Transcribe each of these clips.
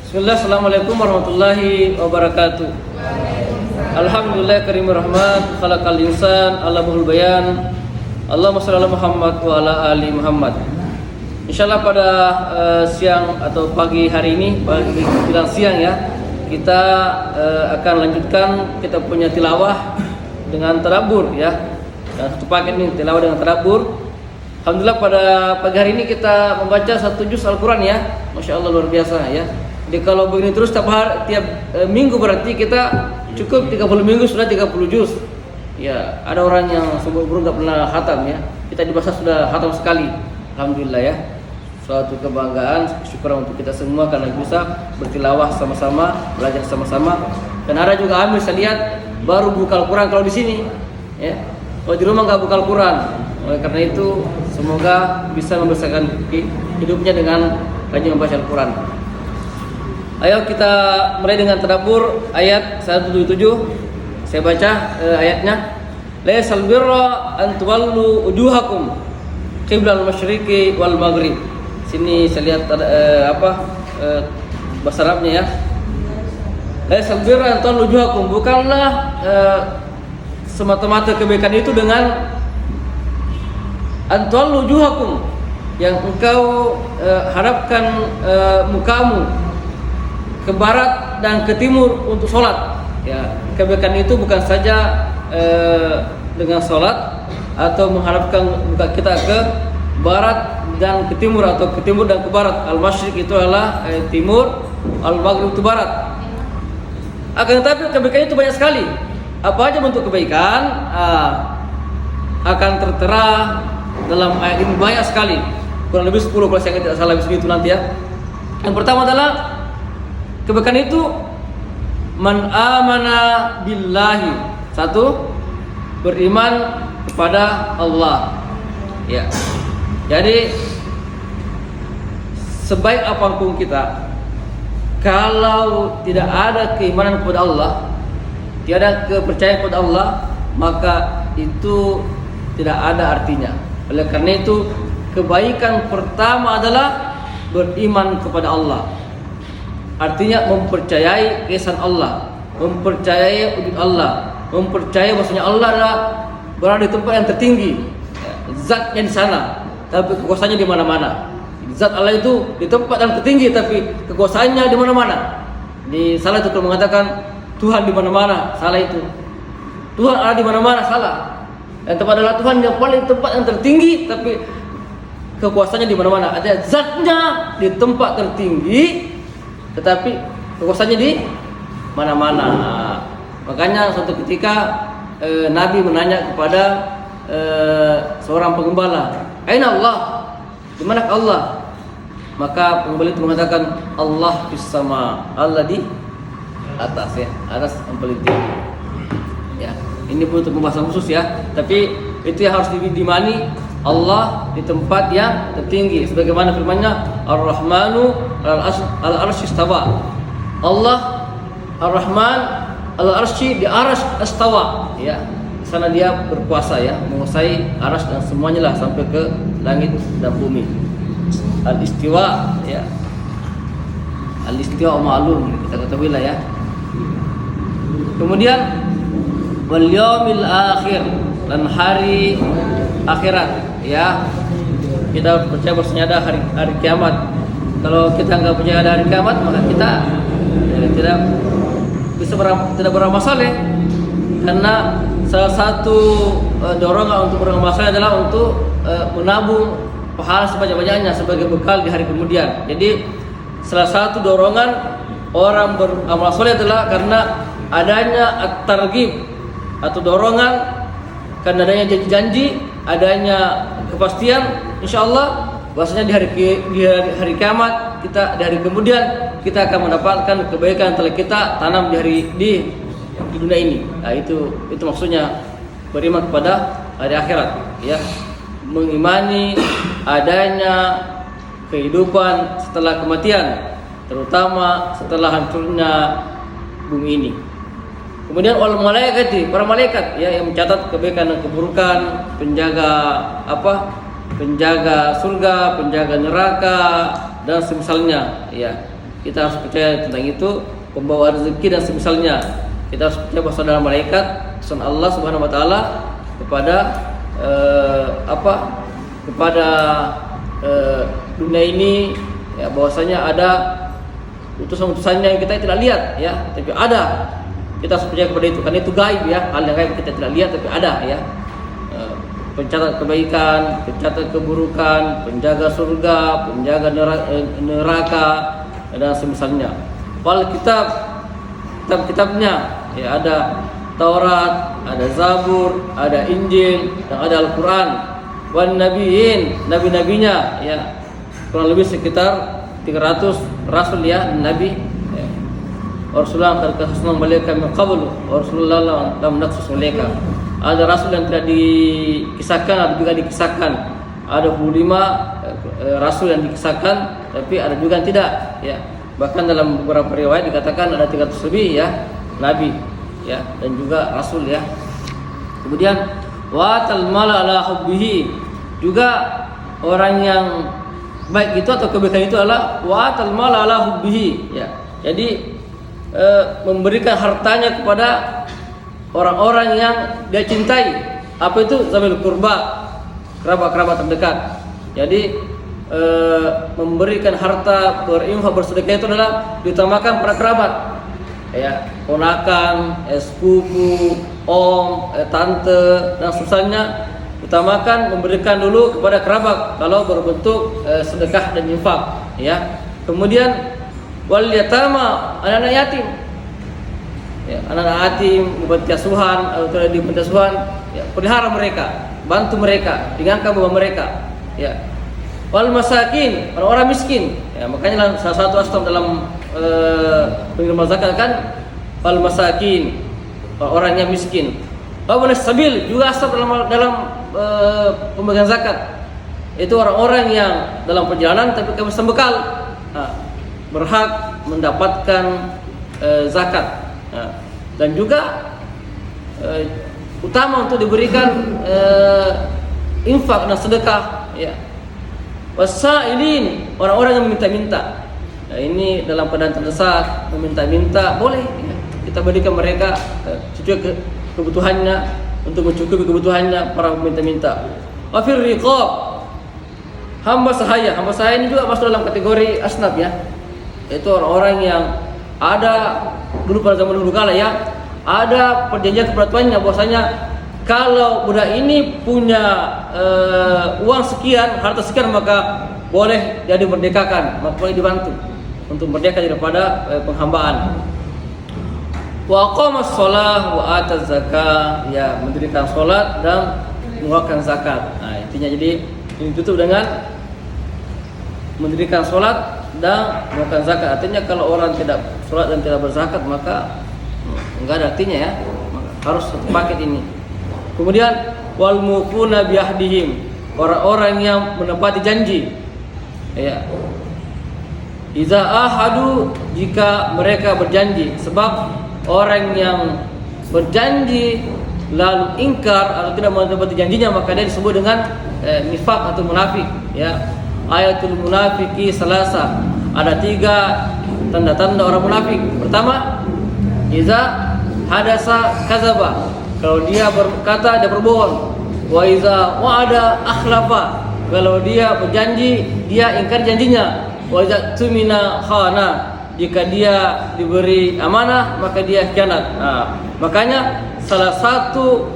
Bismillah, assalamualaikum warahmatullahi wabarakatuh. Alhamdulillah karimur rahman, khalaqal insan, alamul bayan. Allahumma shalli ala Muhammad wa ala ali Muhammad. Insyaallah pada siang atau pagi hari ini, pagi menjelang siang ya, kita akan lanjutkan kita punya tilawah dengan tadabbur ya. Dan satu paket ini tilawah dengan tadabbur. Alhamdulillah pada pagi hari ini kita membaca satu juz Al-Quran ya. Masya Allah luar biasa ya. Jadi kalau begini terus tiap minggu berarti kita cukup 30 minggu sudah 30 juz. Ya, ada orang yang sebelum nggak pernah khatam ya. Kita di bahasa sudah khatam sekali. Alhamdulillah ya. Suatu kebanggaan, syukur untuk kita semua karena bisa bertilawah sama-sama, belajar sama-sama. Dan ada juga ambil saya lihat baru buka Al-Quran kalau di sini ya. Kalau di rumah nggak buka Al-Quran. Oleh karena itu semoga bisa membesarkan hidupnya dengan rajin membaca Al-Quran. Ayo kita mulai dengan tadabbur ayat 177. Saya baca ayatnya. Laisal birra an tuwallu wujuhakum qiblal masyriqi wal maghrib. Sini saya lihat bahasa Arabnya ya. Laisal birra an tuwallu wujuhakum, bukanlah semata-mata kebaikan itu dengan antual wujuhakum, yang engkau harapkan mukamu ke barat dan ke timur untuk sholat ya. Kebaikan itu bukan saja dengan sholat atau mengharapkan muka kita ke barat dan ke timur atau ke timur dan ke barat. Al-masyriq itu adalah timur, al-maghrib itu barat. Akan tetapi kebaikan itu banyak sekali. Apa aja bentuk kebaikan akan tertera dalam ayat ini banyak sekali, kurang lebih 10 kalau saya tidak salah begitu nanti ya. Yang pertama adalah kebaikan itu man amana billahi, satu, beriman kepada Allah ya. Jadi sebaik apapun kita, kalau tidak ada keimanan kepada Allah, tiada kepercayaan kepada Allah, maka itu tidak ada artinya. Oleh karena itu kebaikan pertama adalah beriman kepada Allah. Artinya mempercayai keesaan Allah, mempercayai wujud Allah, mempercayai bahwasanya Allah adalah berada di tempat yang tertinggi, zatnya di sana, tapi kekuasaannya di mana-mana. Zat Allah itu di tempat yang tertinggi, tapi kekuasaannya di mana-mana. Di salah itu kalau mengatakan Tuhan di mana-mana, salah itu. Tuhan ada di mana-mana, salah. Yang tempat adalah Tuhan yang paling tempat yang tertinggi, tapi kekuasaannya di mana-mana. Ada zatnya di tempat tertinggi, tetapi kekuasaannya di mana-mana. Makanya suatu ketika Nabi menanya kepada seorang penggembala, "Aina Allah?" Di mana Allah? Maka penggembala itu mengatakan, "Allah fis sama." Allah di atas ya, atas yang paling tinggi. Ya, ini butuh pembahasan khusus ya. Tapi itu yang harus dimani, Allah di tempat yang tertinggi. Sebagaimana firman-Nya, Ar-Rahmanu al-Arsy istawa. Allah Ar-Rahman al-Arsy di arsy istawa. Ya, di sana dia berkuasa ya, menguasai arsy dan semuanya lah sampai ke langit dan bumi. Al-Istiwa ya. Al-Istiwa ma'lum, kita ketahui lah ya. Kemudian wal yaumil akhir, dan hari akhirat ya. Kita percaya bahwasanya ada hari kiamat. Kalau kita enggak percaya ada hari kiamat, maka kita tidak beramal saleh. Karena salah satu dorongan untuk beramal saleh adalah untuk menabung pahala sebanyak-banyaknya sebagai bekal di hari kemudian. Jadi salah satu dorongan orang beramal saleh adalah karena adanya at-targhib atau dorongan, karena adanya janji-janji, adanya kepastian insyaallah bahwasanya di hari kiamat kita, di hari kemudian kita akan mendapatkan kebaikan yang telah kita tanam di dunia ini. Nah, itu maksudnya beriman kepada hari akhirat ya, mengimani adanya kehidupan setelah kematian, terutama setelah hancurnya bumi ini. Kemudian wal malaikati, para malaikat ya, yang mencatat kebaikan dan keburukan, penjaga surga, penjaga neraka dan semisalnya ya. kita harus percaya tentang itu. Pembawa rezeki dan semisalnya, kita harus percaya bahwa ada malaikat pesan Allah Subhanahu wa taala kepada kepada dunia ini, ya, bahwasanya ada utusan-utusannya yang kita tidak lihat, ya, tapi ada. Kita harus percaya kepada itu karena itu gaib, ya, hal yang gaib kita tidak lihat tapi ada, ya. Pencatat kebaikan, pencatat keburukan, penjaga surga, penjaga neraka dan semisalnya. Wal kitabnya, ya, ada Taurat, ada Zabur, ada Injil, dan ada Al-Quran. Wan nabiin, nabi-nabinya, ya, kurang lebih sekitar 300 rasul, ya, nabi, ya. Rasulullah terkasih mereka min qablu, Rasulullah lam naqsus mereka. Ada rasul yang tidak dikisahkan, ada juga dikisahkan. Ada 25 rasul yang dikisahkan, tapi ada juga yang tidak, ya. Bahkan dalam beberapa riwayat dikatakan ada 300 lebih, ya, nabi, ya, dan juga rasul, ya. Kemudian watal mala ala hubbihi, juga orang yang baik itu atau kebaikan itu adalah watal mala ala hubbihi, ya. Jadi memberikan hartanya kepada orang-orang yang dia cintai. Apa itu? Zawil qurba, kerabat-kerabat terdekat. Jadi memberikan harta, berinfak, bersedekah itu adalah diutamakan para kerabat, ya, ponakan, sepupu, om, tante dan semisalnya. Utamakan memberikan dulu kepada kerabat kalau berbentuk sedekah dan infak, ya. Kemudian wal yatama, anak-anak yatim, ya, anak-anak yatim, panti asuhan atau di panti asuhan, ya, pelihara mereka, bantu mereka, ringankan beban mereka, ya. Wal masakin, orang-orang miskin, ya, makanya salah satu asbab dalam penerimaan zakat kan wal masakin, orang yang miskin. Wabun sabil, juga asbab dalam pembagian zakat, itu orang-orang yang dalam perjalanan tapi kehabisan bekal, berhak mendapatkan zakat. Dan juga utama untuk diberikan infak dan sedekah, ya. Wasailin, orang-orang yang meminta-minta. Nah, ini dalam keadaan terdesak, meminta-minta boleh, ya. Kita berikan mereka sesuai kebutuhannya, untuk mencukupi kebutuhannya para meminta-minta. Wafir riqab, hamba sahaya. Hamba sahaya ini juga masuk dalam kategori asnaf, ya. Itu orang-orang yang ada dulu pada zaman dulu kala, ya, ada perjanjian kepada tuannya bahwasanya kalau budak ini punya uang sekian, harta sekian, maka boleh dia dimerdekakan, maka boleh dibantu untuk merdeka daripada penghambaan. Wa aqamas shalah wa ataz zakah, ya, mendirikan salat dan mengeluarkan zakat. Nah, intinya jadi ini tutup dengan mendirikan salat dan mengeluarkan zakat. Artinya kalau orang tidak salat dan tidak berzakat maka enggak ada artinya, ya. Harus satu paket ini. Kemudian wal mufuna bi ahdihim, orang-orang yang menepati janji, ya. Iza ahadu, jika mereka berjanji. Sebab orang yang berjanji lalu ingkar atau tidak menepati janjinya, maka dia disebut dengan nifaq atau munafik, ya. Ayatul munafiki salasa, ada 3 tanda-tanda orang munafik. Pertama, iza hadasa kadzaba, kalau dia berkata dia berbohong. Wa iza wa'ada akhlafa, kalau dia berjanji dia ingkar janjinya. Wa iza tumina khana, jika dia diberi amanah maka dia khianat. Nah, makanya salah satu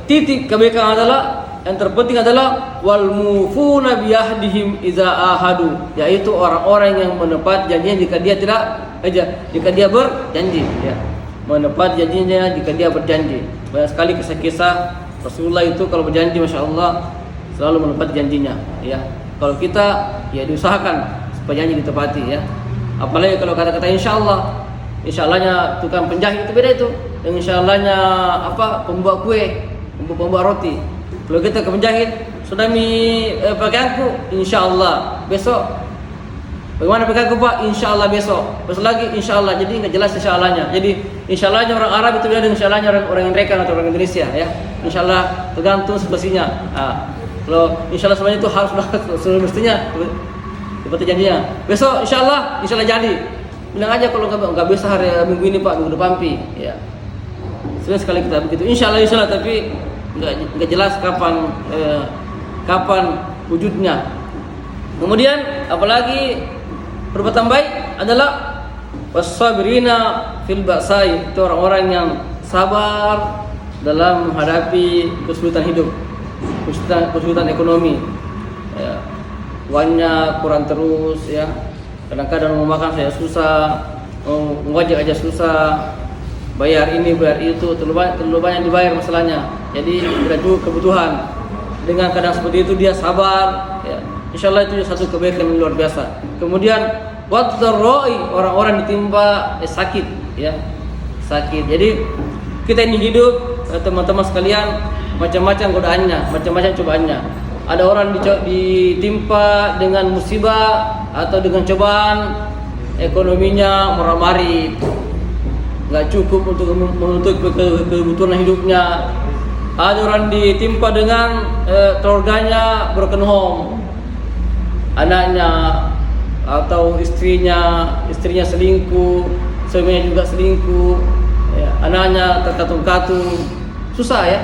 titik kebaikan adalah, yang terpenting adalah wal mufuna bi ahdihim iza ahadu, yaitu orang-orang yang menepati janjinya jika dia jika dia berjanji, ya. Menepati janjinya jika dia berjanji. Banyak sekali kisah-kisah Rasulullah itu kalau berjanji, masya Allah, selalu menepati janjinya, ya. Kalau kita, ya, diusahakan supaya janji ditepati, ya. Apalagi kalau kata-kata insyaallah. Insyallahnya tukang penjahit itu beda itu. Dengan insyallahnya pembuat kue, pembuat roti. Kalau kita ke penjahit, sudah pakaianku insyaallah besok. Bagaimana pakaianku, Pak? Insyaallah besok. Besok lagi insyaallah. Jadi enggak jelas insyallahnya. Jadi insyallahnya orang Arab itu beda dengan insyallahnya orang Indonesia atau orang Indonesia, ya. Insyaallah tergantung situasinya. Kalau insyaallah semuanya itu harus sudah mestinya seperti janjinya. Besok insyaallah jadi. Bilang aja kalau nggak bisa hari minggu ini Pak, minggu depan pi. Ya. Sudah sekali kita begitu. Insyaallah tapi nggak jelas kapan wujudnya. Kemudian apalagi perbuatan baik adalah was-sabirina fil ba'sai, itu orang-orang yang sabar dalam menghadapi kesulitan hidup, kesulitan ekonomi. Ya. Uangnya kurang terus ya. Kadang-kadang mau makan saya susah, mau ngojek aja susah, bayar ini bayar itu terlalu banyak dibayar masalahnya. Jadi tidak cukup kebutuhan. Dengan keadaan seperti itu dia sabar. Ya. Insyaallah itu satu kebaikan yang luar biasa. Kemudian wadharroi, orang-orang ditimpa sakit, ya sakit. Jadi kita ini hidup teman-teman sekalian macam-macam godaannya, macam-macam cobaannya. Ada orang ditimpa dengan musibah atau dengan cobaan ekonominya meramari, nggak cukup untuk menutup kebutuhan hidupnya. Ada orang ditimpa dengan keluarganya broken home, anaknya atau istrinya selingkuh, suaminya juga selingkuh, ya, anaknya terkatung-katung, susah ya.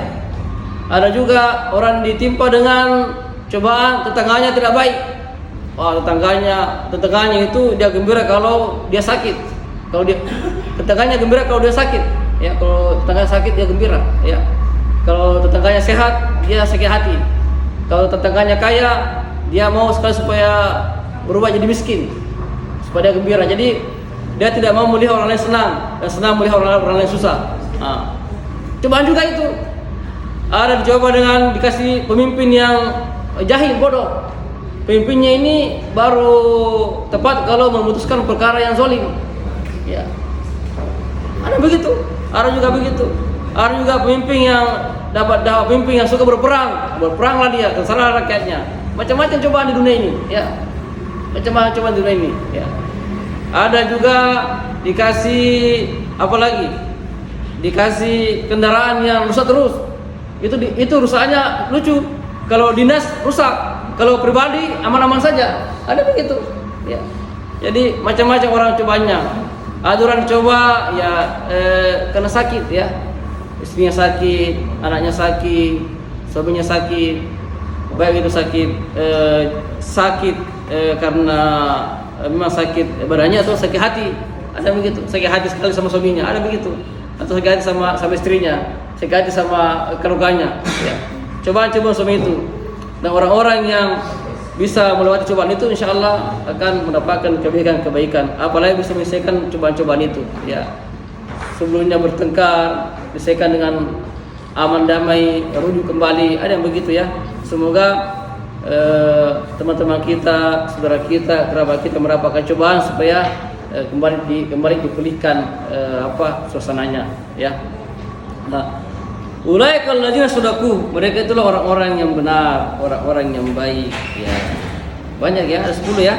Ada juga orang ditimpa dengan cobaan tetangganya tidak baik. Wah, tetangganya itu dia gembira kalau dia sakit. Tetangganya gembira kalau dia sakit. Ya, kalau tetangganya sakit dia gembira, ya. Kalau tetangganya sehat, dia sakit hati. Kalau tetangganya kaya, dia mau sekali supaya berubah jadi miskin, supaya dia gembira. Jadi dia tidak mau melihat orang lain senang, dan senang melihat orang lain susah. Nah, cobaan juga itu. Ada dicoba dengan dikasih pemimpin yang jahil, bodoh. Pemimpinnya ini baru tepat kalau memutuskan perkara yang zalim. Ya. Ada begitu, ada juga begitu. Ada juga pemimpin yang dapat pemimpin yang suka berperanglah dia, terserah rakyatnya. Macam-macam cobaan di dunia ini, ya. Macam-macam cobaan di dunia ini, ya. Ada juga dikasih apa lagi? Dikasih kendaraan yang rusak terus. Itu rusaknya lucu. Kalau dinas rusak, kalau pribadi aman-aman saja. Ada begitu, ya. Jadi macam-macam orang cobanya. Ada orang coba ya kena sakit ya. Istrinya sakit, anaknya sakit, suaminya sakit. Baik itu sakit karena memang sakit badannya atau sakit hati. Ada begitu, sakit hati sekali sama suaminya, ada begitu. Atau sakit hati sama istrinya, sakit hati sama keluarganya, ya. Cobaan-cobaan suami itu. Dan orang-orang yang bisa melewati cobaan itu insyaallah akan mendapatkan kebaikan-kebaikan. Apalagi bisa menyelesaikan cobaan-cobaan itu, ya. Sebelumnya bertengkar, diselesaikan dengan aman damai, rujuk kembali, ada yang begitu ya. Semoga teman-teman kita, saudara kita, kerabat kita mendapatkan cobaan supaya kembali dipulihkan suasananya, ya. Nah, ulaikal ladzina shadaku, mereka itulah orang-orang yang benar, orang-orang yang baik, ya. Banyak ya, ada 10 ya.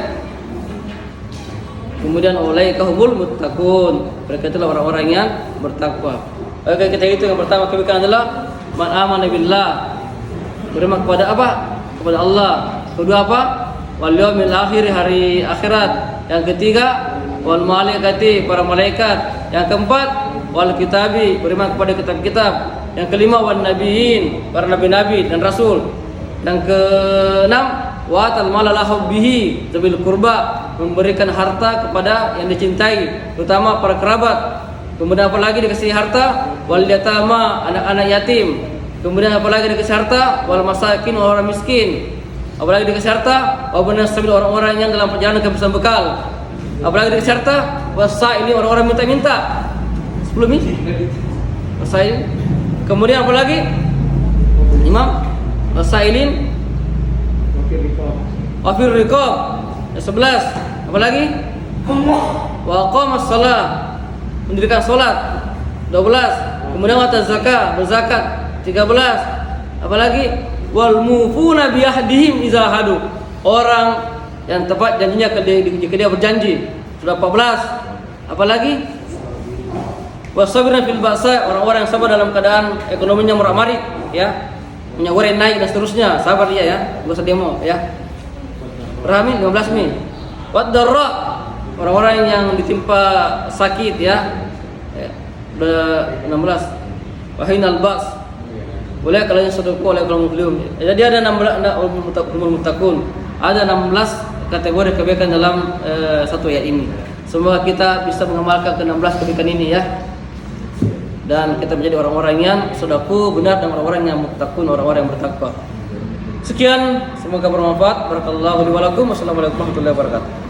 Kemudian ulaika humul muttaqun, mereka itulah orang-orang yang bertakwa. Oke, kita hitung yang pertama kebaikan adalah man amana billah, beriman kepada apa? Kepada Allah. Kedua apa? Wal yaumil akhir, hari akhirat. Yang ketiga wal malaikati, para malaikat. Yang keempat wal kitabi, beriman kepada kitab-kitab. Yang kelima wan nabiyyin, para nabi-nabi dan rasul. Dan keenam wa atal mala la hubbihi zabil qurba, memberikan harta kepada yang dicintai, terutama para kerabat. Kemudian apa lagi dikasih harta? Wal yatama, anak-anak yatim. Kemudian apa lagi dikasih harta? Wal masakin, orang miskin. Apalagi dikasih harta? Wabnas sabil, orang-orang yang dalam perjalanan kehabisan bekal. Apalagi dikasih harta? Wasaili, orang-orang minta-minta. 10 ini. Wasail. Kemudian apa lagi? Imam wasailin wafir riqab. 11. Apa lagi? Wa aqamas shalah, mendirikan salat. 12. Kemudian wa zakat, berzakat. 13. Apalagi wal mufuna bi ahdihim idza hadu, orang yang tepat janjinya jika dia berjanji. Sudah 14. Apalagi wasabirna fil ba'sa, orang-orang yang sabar dalam keadaan ekonominya murak-marik, ya. Minyak goreng naik dan seterusnya, sabar dia ya, enggak usah demo ya. Ramin 15 Mei. Wad-dharra, orang-orang yang ditimpa sakit ya. 16. Wahinal bas. Boleh kalian sedekah oleh kaum muslimin. Jadi ada 16 mutakun. Ada 16 kategori kebaikan dalam satu ayat ini. Semoga kita bisa mengamalkan ke-16 kebaikan ini ya. Dan kita menjadi orang-orang yang sedekah benar dan orang-orang yang mutakun, orang-orang yang bertakwa. Sekian, semoga bermanfaat. Barakallahu li wa lakum. Wassalamualaikum warahmatullahi wabarakatuh.